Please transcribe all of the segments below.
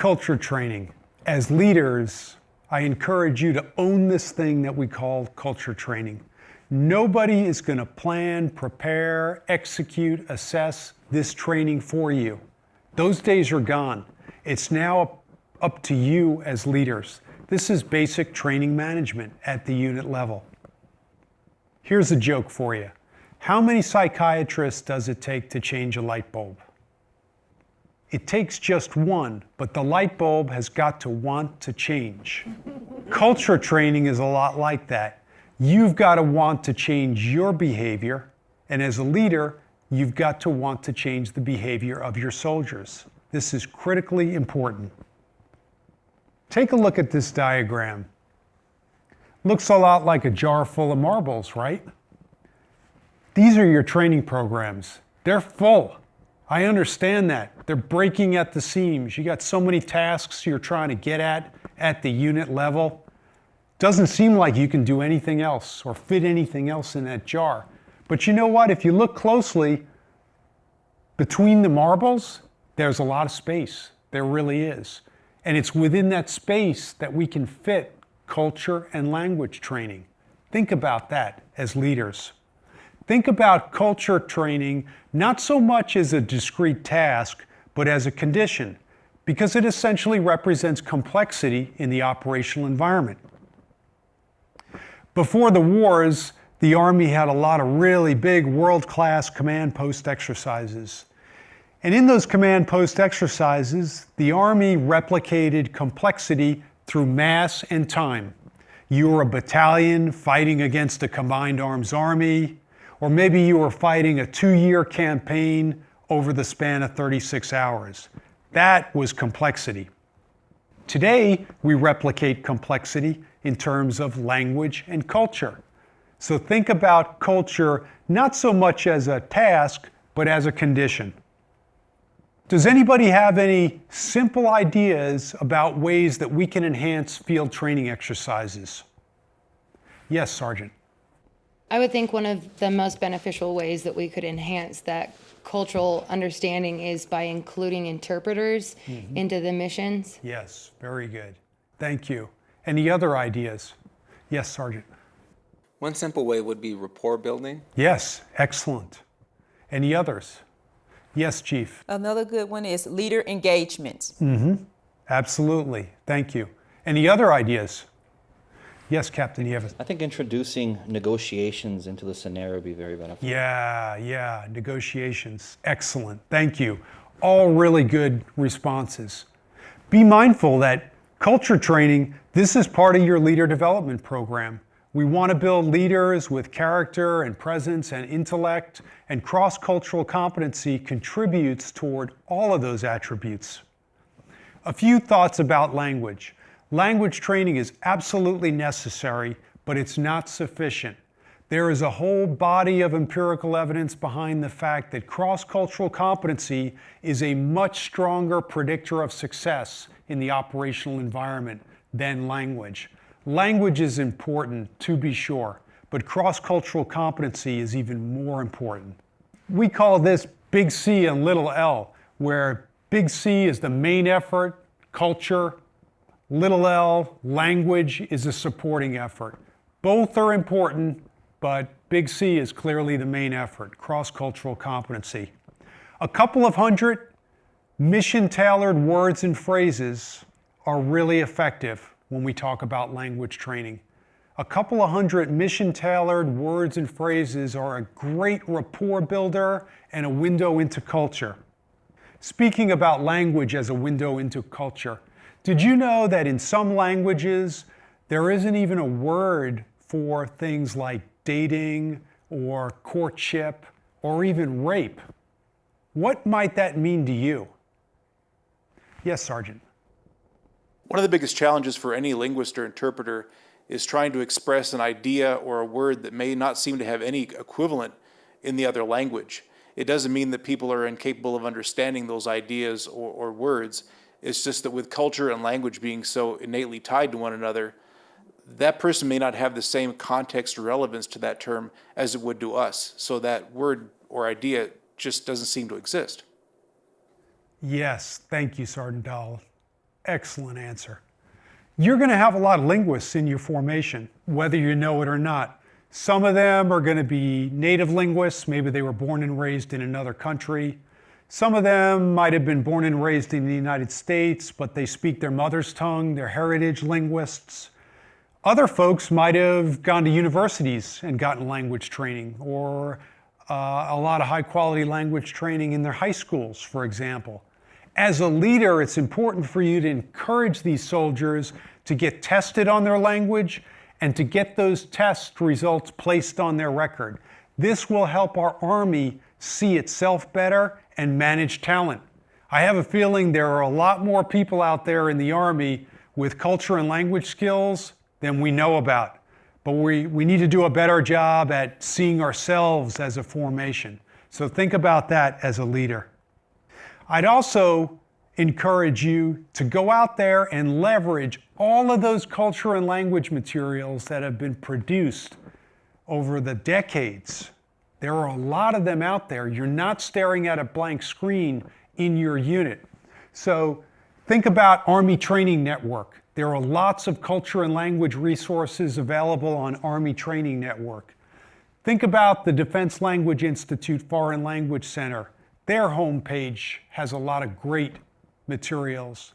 culture training. As leaders, I encourage you to own this thing that we call culture training. Nobody is going to plan, prepare, execute, assess this training for you. Those days are gone. It's now up to you as leaders. This is basic training management at the unit level. Here's a joke for you. How many psychiatrists does it take to change a light bulb? It takes just one, but the light bulb has got to want to change. Culture training is a lot like that. You've got to want to change your behavior, and as a leader, you've got to want to change the behavior of your soldiers. This is critically important. Take a look at this diagram. Looks a lot like a jar full of marbles, right? These are your training programs. They're full. I understand that. They're breaking at the seams. You got so many tasks you're trying to get at the unit level. Doesn't seem like you can do anything else or fit anything else in that jar. But you know what? If you look closely, between the marbles, there's a lot of space. There really is. And it's within that space that we can fit culture and language training. Think about that as leaders. Think about culture training not so much as a discrete task, but as a condition, because it essentially represents complexity in the operational environment. Before the wars, the Army had a lot of really big world-class command post exercises. And in those command post exercises, the Army replicated complexity through mass and time. You were a battalion fighting against a combined arms army, or maybe you were fighting a 2-year campaign over the span of 36 hours. That was complexity. Today, we replicate complexity in terms of language and culture. So think about culture not so much as a task, but as a condition. Does anybody have any simple ideas about ways that we can enhance field training exercises? Yes, Sergeant. I would think one of the most beneficial ways that we could enhance that cultural understanding is by including interpreters into the missions. Yes, very good. Thank you. Any other ideas? Yes, Sergeant. One simple way would be rapport building. Yes, excellent. Any others? Yes, Chief. Another good one is leader engagement. Absolutely. Thank you. Any other ideas? Yes, Captain, you have I think introducing negotiations into the scenario would be very beneficial. Yeah, negotiations. Excellent. Thank you. All really good responses. Be mindful that culture training, this is part of your leader development program. We want to build leaders with character and presence and intellect, and cross-cultural competency contributes toward all of those attributes. A few thoughts about language. Language training is absolutely necessary, but it's not sufficient. There is a whole body of empirical evidence behind the fact that cross-cultural competency is a much stronger predictor of success in the operational environment than language. Language is important, to be sure, but cross-cultural competency is even more important. We call this big C and little L, where big C is the main effort, culture, little L, language, is a supporting effort. Both are important, but big C is clearly the main effort, cross-cultural competency. A couple of hundred mission-tailored words and phrases are really effective when we talk about language training. A couple of hundred mission-tailored words and phrases are a great rapport builder and a window into culture. Speaking about language as a window into culture, did you know that in some languages, there isn't even a word for things like dating or courtship or even rape? What might that mean to you? Yes, Sergeant. One of the biggest challenges for any linguist or interpreter is trying to express an idea or a word that may not seem to have any equivalent in the other language. It doesn't mean that people are incapable of understanding those ideas or words. It's just that with culture and language being so innately tied to one another, that person may not have the same context or relevance to that term as it would to us. So that word or idea just doesn't seem to exist. Yes, thank you, Sergeant Dahl. Excellent answer. You're going to have a lot of linguists in your formation, whether you know it or not. Some of them are going to be native linguists. Maybe they were born and raised in another country. Some of them might have been born and raised in the United States, but they speak their mother's tongue, they're heritage linguists. Other folks might have gone to universities and gotten language training, or a lot of high quality language training in their high schools, for example. As a leader, it's important for you to encourage these soldiers to get tested on their language and to get those test results placed on their record. This will help our Army see itself better and manage talent. I have a feeling there are a lot more people out there in the Army with culture and language skills than we know about. But we need to do a better job at seeing ourselves as a formation. So think about that as a leader. I'd also encourage you to go out there and leverage all of those culture and language materials that have been produced over the decades. There are a lot of them out there. You're not staring at a blank screen in your unit. So think about Army Training Network. There are lots of culture and language resources available on Army Training Network. Think about the Defense Language Institute Foreign Language Center. Their homepage has a lot of great materials.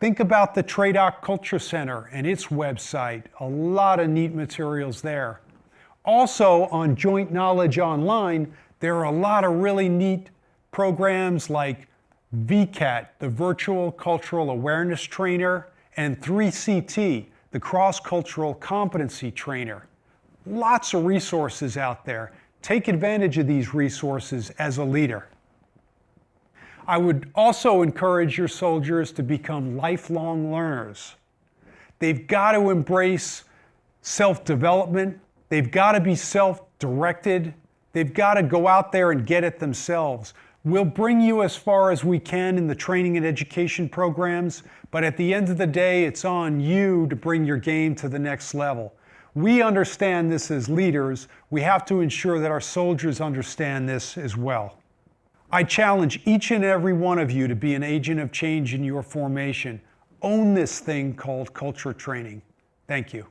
Think about the TRADOC Culture Center and its website. A lot of neat materials there. Also on Joint Knowledge Online, there are a lot of really neat programs like VCAT, the Virtual Cultural Awareness Trainer, and 3CT, the Cross-Cultural Competency Trainer. Lots of resources out there. Take advantage of these resources as a leader. I would also encourage your soldiers to become lifelong learners. They've got to embrace self-development. They've got to be self-directed. They've got to go out there and get it themselves. We'll bring you as far as we can in the training and education programs, but at the end of the day, it's on you to bring your game to the next level. We understand this as leaders. We have to ensure that our soldiers understand this as well. I challenge each and every one of you to be an agent of change in your formation. Own this thing called culture training. Thank you.